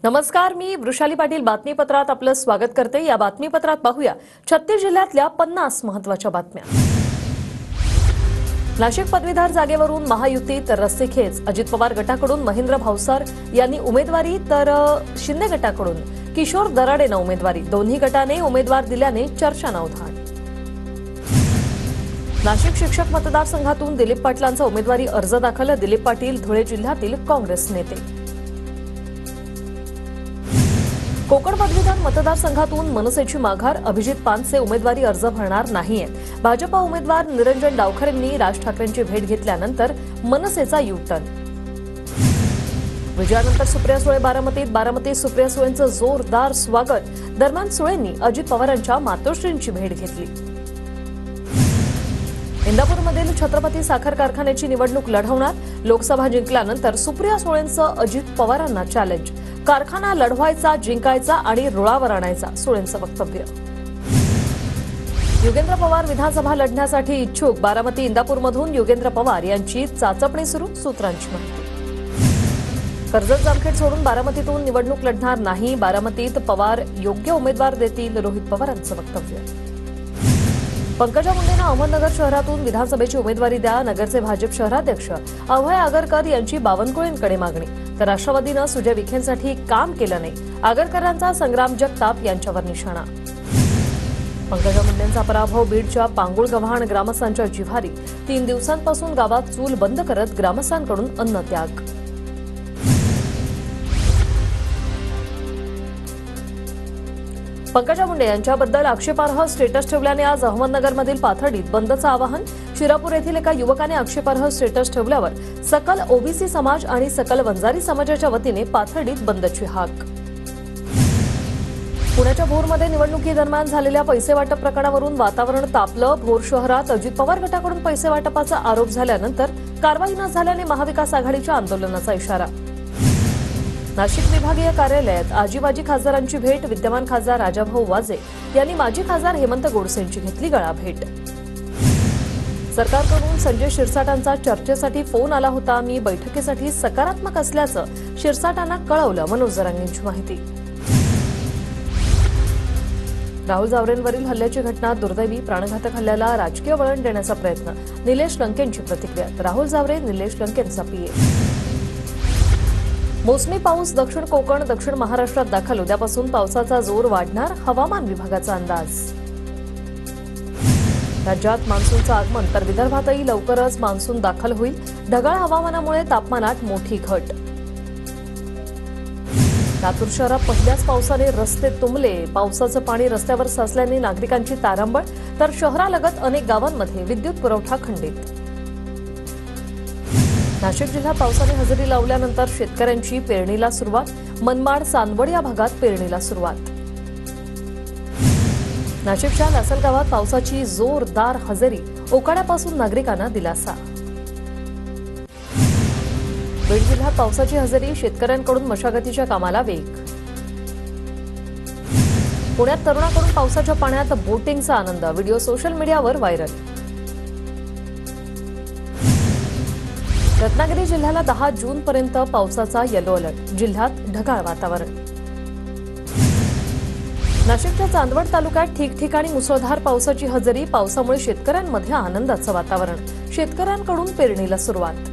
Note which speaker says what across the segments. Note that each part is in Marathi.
Speaker 1: नमस्कार, मी वृषाली पाटील बातमीपत्रात आपलं स्वागत करते। या बातमीपत्रात पाहूया 36 जिल्ह्यातल्या 50 महत्त्वाच्या बातम्या। नाशिक पदवीधर जागेवरून महायुतीत रस्सीखेच। अजित पवार गटाकडून महेंद्र भावसार यांनी उमेदवारी तर शिंदे गटाकडून किशोर दराडेंना उमेदवारी। दोन्ही गटाने उमेदवार दिल्याने चर्चांना उधाण। नाशिक शिक्षक मतदारसंघातून दिलीप पाटलांचा उमेदवारी अर्ज दाखल। दिलीप पाटील धुळे जिल्ह्यातील काँग्रेस नेते। कोकण पदवीधर मतदारसंघातून मनसेची माघार। अभिजित पानसे उमेदवारी अर्ज भरणार नाहीयेत। भाजपा उमेदवार निरंजन डावखरेंनी राज ठाकरेंची भेट घेतल्यानंतर मनसेचा यू-टर्न। विजयानंतर सुप्रिया सुळे बारामतीत सुप्रिया सुळेंचं जोरदार स्वागत। दरम्यान सुळेंनी अजित पवारांच्या मातोश्रींची भेट घेतली। इंदापूरमधील छत्रपती साखर कारखान्याची निवडणूक लढवणार। लोकसभा जिंकल्यानंतर सुप्रिया सुळेंचं अजित पवारांना चॅलेंज। कारखाना लढवायचा, जिंकायचा आणि रुळावर आणायचा, सुळेंचं वक्तव्य। योगेंद्र पवार विधानसभा लढण्यासाठी इच्छुक। बारामती इंदापूरमधून योगेंद्र पवार यांची चाचपणी सुरू, सूत्रांची माहिती। कर्जत जामखेड सोडून बारामतीतून निवडणूक लढणार नाही। बारामतीत पवार योग्य उमेदवार देतील, रोहित पवारांचं वक्तव्य। पंकजा मुंडेंना अहमदनगर शहरातून विधानसभेची उमेदवारी द्या। नगरचे भाजप शहराध्यक्ष अभय आगरकर यांची बावनकुळेंकडे मागणी। तर राष्ट्रवादीनं सुजय विखेंसाठी काम केलं नाही। आगरकरांचा संग्राम जगताप यांच्यावर निशाणा। पंकजा मुंडेंचा पराभव। बीडच्या पांगुळ गव्हाण ग्रामस्थांच्या जिव्हारी। 3 दिवसांपासून गावात चूल बंद करत ग्रामस्थांकडून अन्नत्याग। पंकजा मुंडे यांच्याबद्दल आक्षेपार्ह स्टेटस ठेवल्याने आज अहमदनगरमधील पाथर्डीत बंदचं आवाहन। शिरापूर येथील एका युवकाने आक्षेपार्ह स्टेटस ठेवल्यावर सकल ओबीसी समाज आणि सकल वंजारी समाजाच्या वतीने पाथर्डीत बंदची हाक। पुण्याच्या भोरमध्ये निवडणुकीदरम्यान झालेल्या पैसे वाटप प्रकरणावरून वातावरण तापलं। भोर शहरात अजित पवार गटाकडून पैसे वाटपाचा आरोप झाल्यानंतर कारवाई न झाल्याने महाविकास आघाडीच्या आंदोलनाचा इशारा। नाशिक विभागीय कार्यालयात आजी-माजी खासदारांची भेट। विद्यमान खासदार राजाभाऊ वाजे यांनी माजी खासदार हेमंत गोडसेंची घेतली गळाभेट। सरकारकडून संजय शिरसाटांचा चर्चेसाठी फोन आला होता। मी बैठकीसाठी सकारात्मक असल्याचं शिरसाटांना कळवलं, मनोज जरांगेंची माहिती। राहुल जावरेंवरील हल्ल्याची घटना दुर्दैवी। प्राणघातक हल्ल्याला राजकीय वळण देण्याचा प्रयत्न। निलेश लंकेंची प्रतिक्रिया। राहुल जावरे निलेश लंकेंचा पीए। मोसमी पाऊस दक्षिण कोकण दक्षिण महाराष्ट्रात दाखल। उद्यापासून पावसाचा जोर वाढणार, हवामान विभागाचा अंदाज। राज्यात मान्सूनचं आगमन, तर विदर्भातही लवकरच मान्सून दाखल होईल। ढगाळ हवामानामुळे तापमानात मोठी घट। लातूर शहरात पहिल्याच पावसाने रस्ते तुंबले। पावसाचं पाणी रस्त्यावर साचल्याने नागरिकांची तारांबळ, तर शहरालगत अनेक गावांमध्ये विद्युत पुरवठा खंडित। नाशिक जिल्ह्यात पावसाने हजेरी लावल्यानंतर शेतकऱ्यांची पेरणीला सुरुवात। मनमाड चांदवड या भागात पेरणीला सुरुवात। नाशिकच्या लासलगावात पावसाची जोरदार हजेरी, उकाड्यापासून नागरिकांना दिलासा। बीड जिल्ह्यात पावसाची हजेरी, शेतकऱ्यांकडून मशागतीच्या कामाला वेग। पुण्यात तरुणाकडून पावसाच्या पाण्यात बोटिंगचा आनंद, व्हिडिओ सोशल मीडियावर व्हायरल। रत्नागिरी जिल्ह्याला 10 जूनपर्यंत पावसाचा येलो अलर्ट, जिल्ह्यात ढगाळ वातावरण। नाशिकच्या चांदवड तालुक्यात ठिकठिकाणी मुसळधार पावसाची हजेरी, पावसामुळे शेतकऱ्यांमध्ये आनंदाचं वातावरण, शेतकऱ्यांकडून पेरणीला सुरुवात।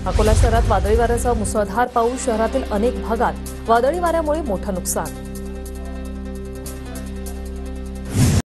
Speaker 1: अकोला शहरात वादळी वाऱ्यासह मुसळधार पाऊस, शहरातील अनेक भागात वादळी वाऱ्यामुळे मोठं नुकसान।